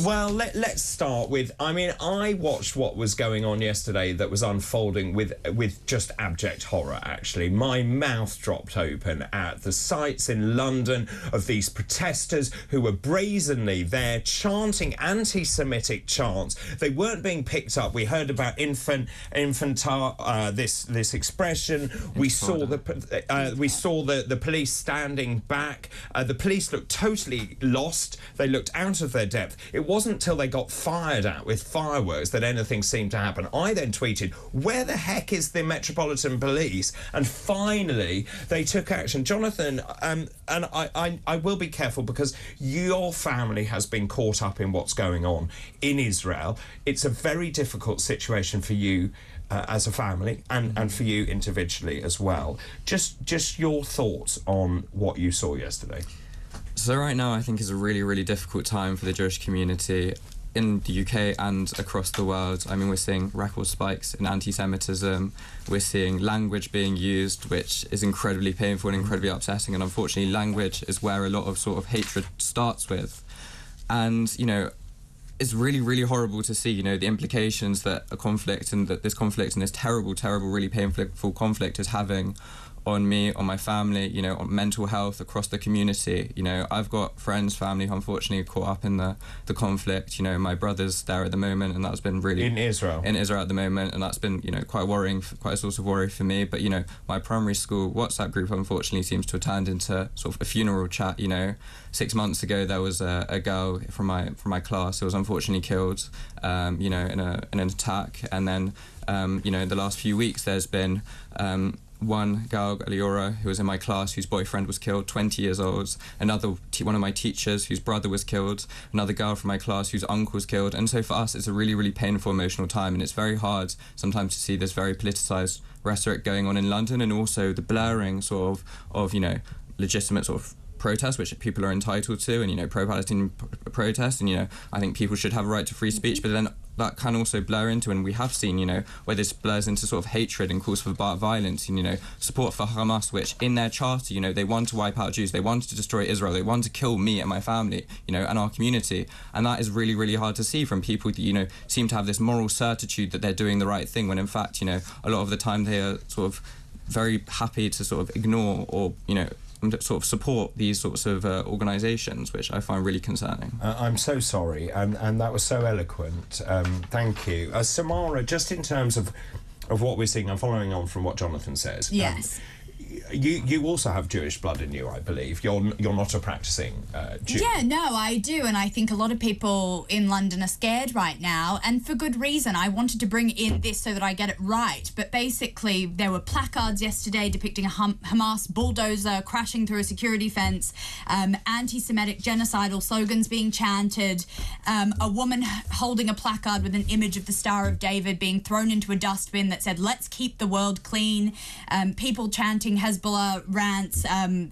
Well, let's start with, I mean, I watched what was going on yesterday that was unfolding with just abject horror, actually. My mouth dropped open at the sights in London of these protesters who were brazenly there chanting anti-Semitic chants. They weren't being picked up. We heard about this expression. We saw the police standing back. The police looked totally lost. They looked out of their depth. It wasn't until they got fired at with fireworks that anything seemed to happen. I then tweeted, where the heck is the Metropolitan Police? And finally, they took action. Jonathon, and I will be careful because your family has been caught up in what's going on in Israel. It's a very difficult situation for you as a family and for you individually as well. Just your thoughts on what you saw yesterday. So right now I think is a really, really difficult time for the Jewish community in the UK and across the world. I mean, we're seeing record spikes in anti-Semitism. We're seeing language being used, which is incredibly painful and incredibly upsetting. And unfortunately, language is where a lot of sort of hatred starts with. And, you know, it's really, really horrible to see, you know, the implications that a conflict and that this conflict and this terrible, terrible, really painful conflict is having on me, on my family, you know, on mental health across the community. You know, I've got friends, family who unfortunately caught up in the conflict. You know, my brother's there at the moment, and that's been really... In Israel at the moment, and that's been, you know, quite worrying, quite a source of worry for me. But, you know, my primary school WhatsApp group unfortunately seems to have turned into sort of a funeral chat, you know. 6 months ago, there was a girl from my class who was unfortunately killed, you know, in an attack. And then, you know, in the last few weeks, there's been... one girl, Eliora, who was in my class, whose boyfriend was killed, 20 years old. Another, one of my teachers, whose brother was killed. Another girl from my class, whose uncle was killed. And so for us, it's a really, really painful, emotional time. And it's very hard sometimes to see this very politicised rhetoric going on in London, and also the blurring sort of you know, legitimate sort of protests, which people are entitled to, and, you know, pro-Palestinian protests, and, you know, I think people should have a right to free speech, but then that can also blur into, and we have seen, you know, where this blurs into sort of hatred and calls for violence, and, you know, support for Hamas, which in their charter, you know, they want to wipe out Jews, they want to destroy Israel, they want to kill me and my family, you know, and our community, and that is really, really hard to see from people that, you know, seem to have this moral certitude that they're doing the right thing, when in fact, you know, a lot of the time they are sort of very happy to sort of ignore or, you know, sort of support these sorts of organisations, which I find really concerning. I'm so sorry, and that was so eloquent. Thank you. Samara, just in terms of what we're seeing, and following on from what Jonathon says. Yes. You also have Jewish blood in you, I believe. You're not a practicing Jew. Yeah, no, I do, and I think a lot of people in London are scared right now, and for good reason. I wanted to bring in this so that I get it right, but basically there were placards yesterday depicting a Hamas bulldozer crashing through a security fence, anti-Semitic genocidal slogans being chanted, a woman holding a placard with an image of the Star of David being thrown into a dustbin that said, "Let's keep the world clean," people chanting Hezbollah rants,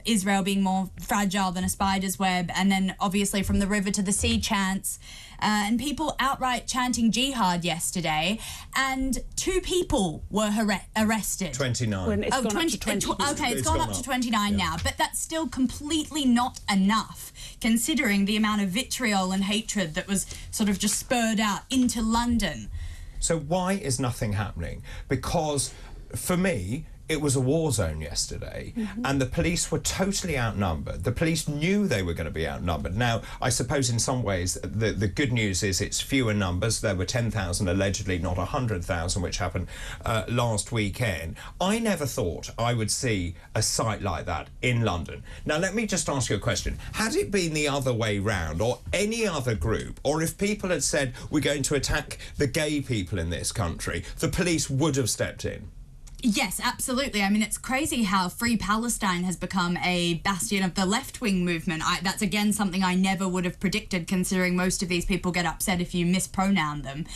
Israel being more fragile than a spider's web, and then obviously from the river to the sea chants, and people outright chanting jihad yesterday, and 2 people were arrested. 29. When it's gone up to 20. Okay, it's gone up to 29 now, but that's still completely not enough, considering the amount of vitriol and hatred that was sort of just spurred out into London. So why is nothing happening? Because for me, it was a war zone yesterday, and the police were totally outnumbered. The police knew they were going to be outnumbered. Now, I suppose in some ways the good news is it's fewer numbers. There were 10,000 allegedly, not 100,000, which happened last weekend. I never thought I would see a sight like that in London. Now, let me just ask you a question. Had it been the other way round, or any other group, or if people had said, we're going to attack the gay people in this country, the police would have stepped in? Yes, absolutely. I mean, it's crazy how Free Palestine has become a bastion of the left-wing movement. That's, again, something I never would have predicted, considering most of these people get upset if you mispronoun them.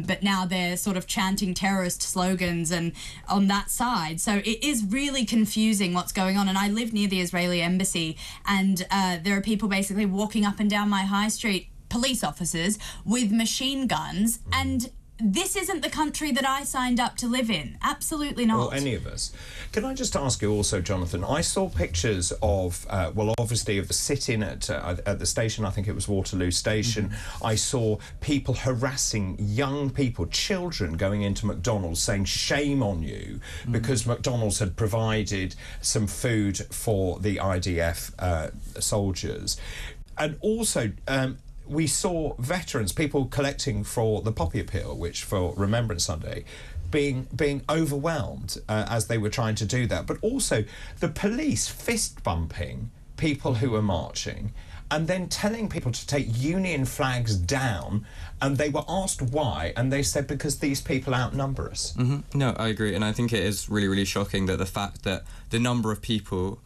But now they're sort of chanting terrorist slogans and on that side. So it is really confusing what's going on. And I live near the Israeli embassy, and there are people basically walking up and down my high street, police officers, with machine guns, and this isn't the country that I signed up to live in. Absolutely not. Or any of us. Can I just ask you also, Jonathon, I saw pictures of, obviously of the sit-in at the station, I think it was Waterloo Station. I saw people harassing young people, children, going into McDonald's saying, shame on you, because McDonald's had provided some food for the IDF soldiers. And also... we saw veterans, people collecting for the Poppy Appeal, which for Remembrance Sunday, being overwhelmed as they were trying to do that. But also the police fist-bumping people who were marching and then telling people to take Union flags down, and they were asked why, and they said because these people outnumber us. No, I agree, and I think it is really, really shocking that the fact that the number of people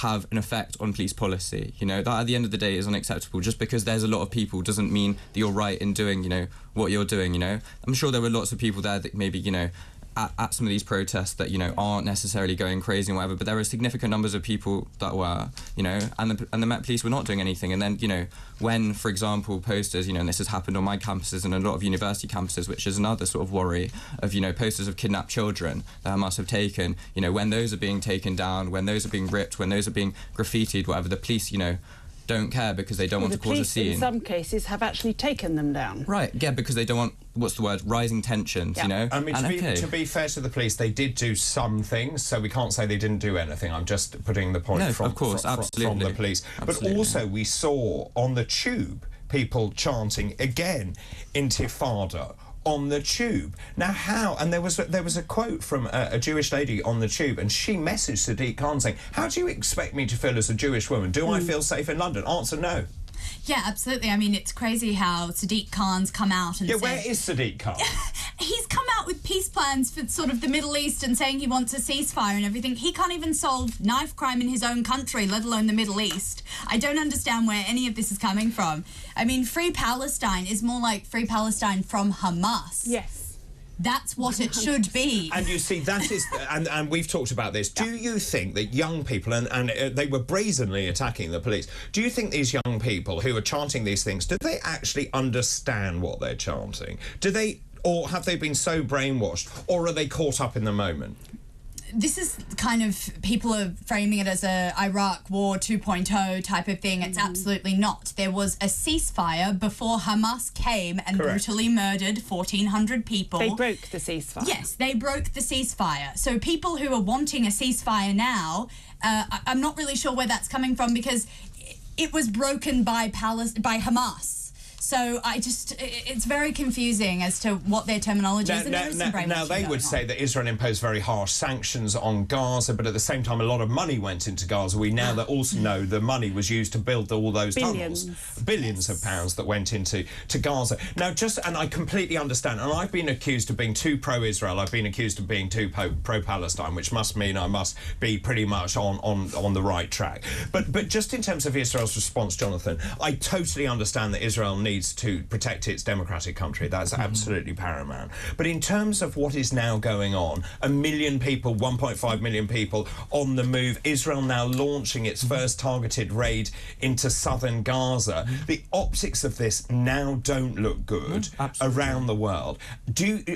have an effect on police policy, that at the end of the day is unacceptable. Just because there's a lot of people doesn't mean that you're right in doing, what you're doing, I'm sure there were lots of people there that maybe, at some of these protests that, aren't necessarily going crazy and whatever, but there were significant numbers of people that were, and the Met Police were not doing anything. And then, when, for example, posters, and this has happened on my campuses and a lot of university campuses, which is another sort of worry of, posters of kidnapped children that Hamas have taken, when those are being taken down, when those are being ripped, when those are being graffitied, whatever, the police, don't care because they don't want to cause a scene. The police, in some cases, have actually taken them down. Right, yeah, because they don't want, rising tensions, I mean, to be fair to the police, they did do some things, so we can't say they didn't do anything. I'm just putting the point from the police. Absolutely. But also we saw on the tube people chanting, again, Intifada, on the tube. Now, how? And there was a quote from a Jewish lady on the tube, and she messaged Sadiq Khan saying, how do you expect me to feel as a Jewish woman? Do I feel safe in London? Answer no. Yeah, absolutely. I mean, it's crazy how Sadiq Khan's come out and said... where is Sadiq Khan? He's come out with peace plans for sort of the Middle East and saying he wants a ceasefire and everything. He can't even solve knife crime in his own country, let alone the Middle East. I don't understand where any of this is coming from. I mean, Free Palestine is more like Free Palestine from Hamas. Yes. That's what it should be. And you see, that is, and we've talked about this. Do you think that young people, and they were brazenly attacking the police, do you think these young people who are chanting these things, do they actually understand what they're chanting? Do they, or have they been so brainwashed, or are they caught up in the moment? This is kind of, people are framing it as a Iraq War 2.0 type of thing. It's absolutely not. There was a ceasefire before Hamas came and brutally murdered 1,400 people. They broke the ceasefire. Yes, they broke the ceasefire. So people who are wanting a ceasefire now, I'm not really sure where that's coming from, because it was broken by Hamas. So it's very confusing as to what their terminology is. Now they would say that Israel imposed very harsh sanctions on Gaza, but at the same time a lot of money went into Gaza. We now also know the money was used to build all those tunnels. Billions of pounds that went into Gaza. Now and I completely understand, and I've been accused of being too pro-Israel, I've been accused of being too pro-Palestine, which must mean I must be pretty much on the right track. But just in terms of Israel's response, Jonathon, I totally understand that Israel needs to protect its democratic country. That's absolutely paramount. But in terms of what is now going on, 1 million people, 1.5 million people on the move, Israel now launching its first targeted raid into southern Gaza, the optics of this now don't look good around the world.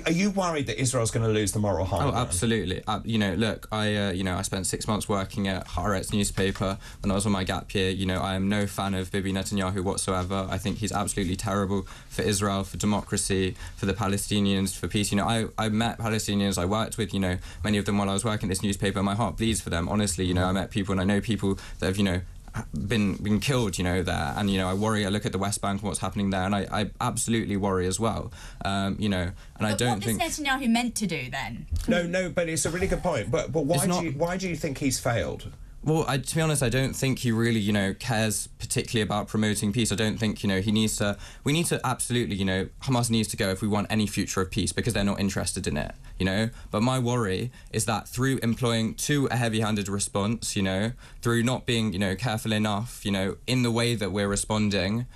Are you worried that Israel's going to lose the moral high ground? Oh, absolutely. Look, I spent 6 months working at Haaretz newspaper when I was on my gap year. I am no fan of Bibi Netanyahu whatsoever. I think he's absolutely terrible for Israel, for democracy, for the Palestinians, for peace. I met Palestinians, I worked with, many of them while I was working at this newspaper. My heart bleeds for them, honestly. I met people, and I know people that have, been killed, there, and I worry. I look at the West Bank and what's happening there, and I absolutely worry as well. And I don't think. What is Netanyahu meant to do then? No, but it's a really good point. But why do you think he's failed? Well, to be honest, I don't think he really, cares particularly about promoting peace. I don't think, he needs to... We need to absolutely, Hamas needs to go if we want any future of peace, because they're not interested in it, But my worry is that through employing a heavy-handed response, through not being, careful enough, in the way that we're responding,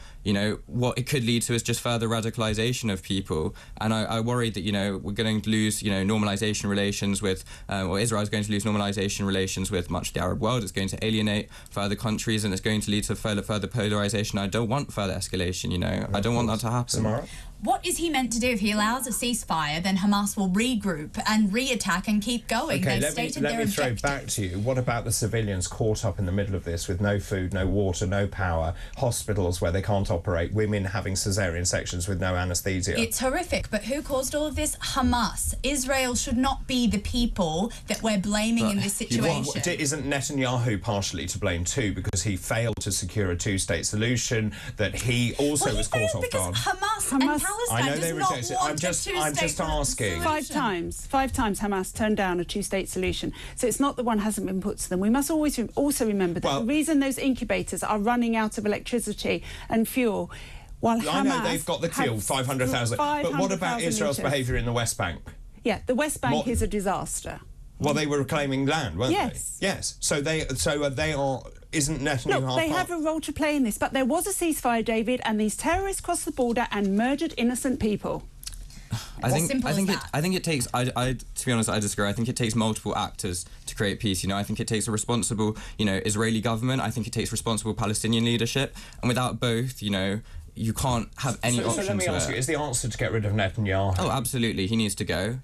what it could lead to is just further radicalisation of people. And I worry that, we're going to lose, normalisation relations with, or Israel's going to lose normalisation relations with much of the Arab world. It's going to alienate further countries, and it's going to lead to further polarisation. I don't want further escalation, I don't want that to happen. Samara? What is he meant to do? If he allows a ceasefire, then Hamas will regroup and re-attack and keep going. Okay, They've let me throw back to you. What about the civilians caught up in the middle of this with no food, no water, no power, hospitals where they can't operate, women having caesarean sections with no anaesthesia? It's horrific, but who caused all of this? Hamas. Israel should not be the people that we're blaming in this situation. Isn't Netanyahu partially to blame too, because he failed to secure a two-state solution, that he also was caught off guard? Hamas and Palestine I know does they not reject it. want I'm just a asking. Five times Hamas turned down a two-state solution. So it's not that one hasn't been put to them. We must always also remember that the reason those incubators are running out of electricity and fuel, while Hamas... I know they've got the fuel, 500,000. But what about Israel's behaviour in the West Bank? Yeah, the West Bank is a disaster. Well, they were reclaiming land, weren't they? Yes. So they are... Isn't Netanyahu... Look, they have a role to play in this, but there was a ceasefire, David, and these terrorists crossed the border and murdered innocent people. I think it takes. To be honest, I disagree. I think it takes multiple actors to create peace. I think it takes a responsible, Israeli government. I think it takes responsible Palestinian leadership, and without both, you can't have any option. So let me ask you: is the answer to get rid of Netanyahu? Oh, absolutely, he needs to go.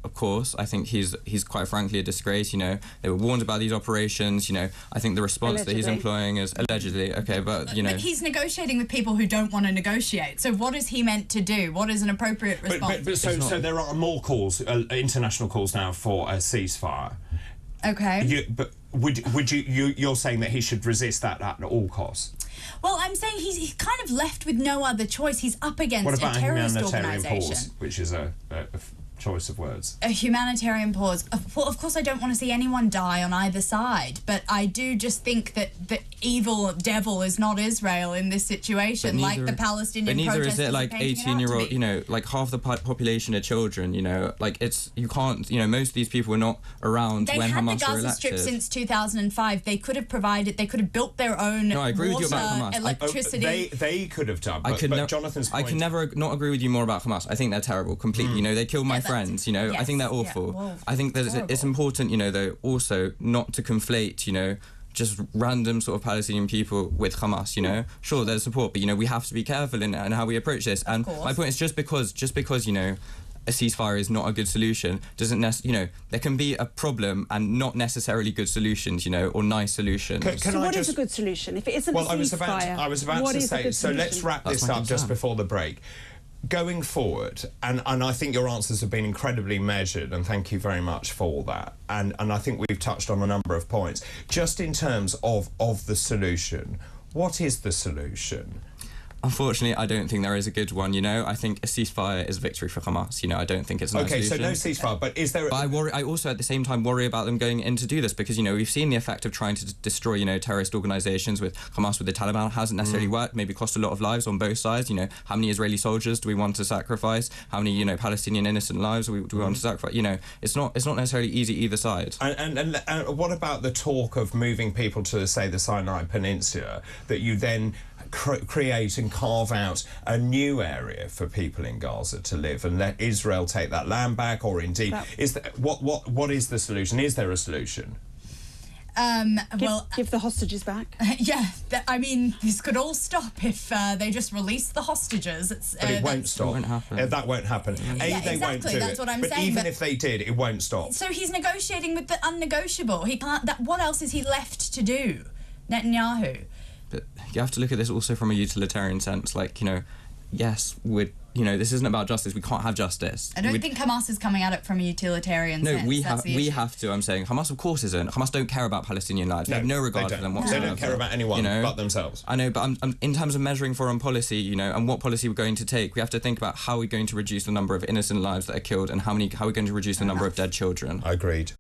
Of course, I think he's quite frankly a disgrace. They were warned about these operations. I think the response that he's employing is allegedly okay, but But he's negotiating with people who don't want to negotiate. So what is he meant to do? What is an appropriate response? So there are more calls, international calls now for a ceasefire. Okay. But would you're saying that he should resist that at all costs? Well, I'm saying he's kind of left with no other choice. He's up against a terrorist organisation. Pause, which is a choice of words. A humanitarian pause. Well, of course, I don't want to see anyone die on either side, but I do just think that the evil devil is not Israel in this situation, like the Palestinian protesters. But neither is it 18-year-old, like half the population are children, you can't, most of these people were not around when Hamas were elected. They had the Gaza Strip since 2005. They could have built their own water, electricity. They could have done, but Jonathan's point... I can never not agree with you more about Hamas. I think they're terrible, completely. They killed my friends, yes, I think they're awful. Well, I think that it's important, though, also not to conflate, just random sort of Palestinian people with Hamas, Sure, there's support, but, we have to be careful in how we approach this. And my point is just because, a ceasefire is not a good solution doesn't there can be a problem and not necessarily good solutions, or nice solutions. What is a good solution? If it isn't a ceasefire, I was about to say, so let's wrap this up just before the break. Going forward, and I think your answers have been incredibly measured, and thank you very much for that. And I think we've touched on a number of points. Just in terms of the solution, what is the solution? Unfortunately, I don't think there is a good one, I think a ceasefire is a victory for Hamas, I don't think it's a nice solution. So no ceasefire, but is there... But I also, at the same time, worry about them going in to do this because, we've seen the effect of trying to destroy, terrorist organisations with Hamas, with the Taliban. It hasn't necessarily worked, maybe cost a lot of lives on both sides, How many Israeli soldiers do we want to sacrifice? How many, Palestinian innocent lives do we want to sacrifice? It's not necessarily easy either side. And what about the talk of moving people to, say, the Sinai Peninsula, that you then... create and carve out a new area for people in Gaza to live and let Israel take that land back, or indeed what is the solution? Is there a solution? Give the hostages back. This could all stop if they just release the hostages. But it won't stop. Won't happen. That won't happen. They won't do that's what I'm but saying. Even if they did, it won't stop. So he's negotiating with the unnegotiable. He can't. What else is he left to do, Netanyahu? But you have to look at this also from a utilitarian sense. Yes, this isn't about justice. We can't have justice. I don't think Hamas is coming at it from a utilitarian sense. No, we have to. I'm saying Hamas, of course, isn't. Hamas don't care about Palestinian lives. They have no regard for them whatsoever. They don't care about anyone but themselves. I know, but in terms of measuring foreign policy, and what policy we're going to take, we have to think about how we're going to reduce the number of innocent lives that are killed and how we're going to reduce the number of dead children. Agreed.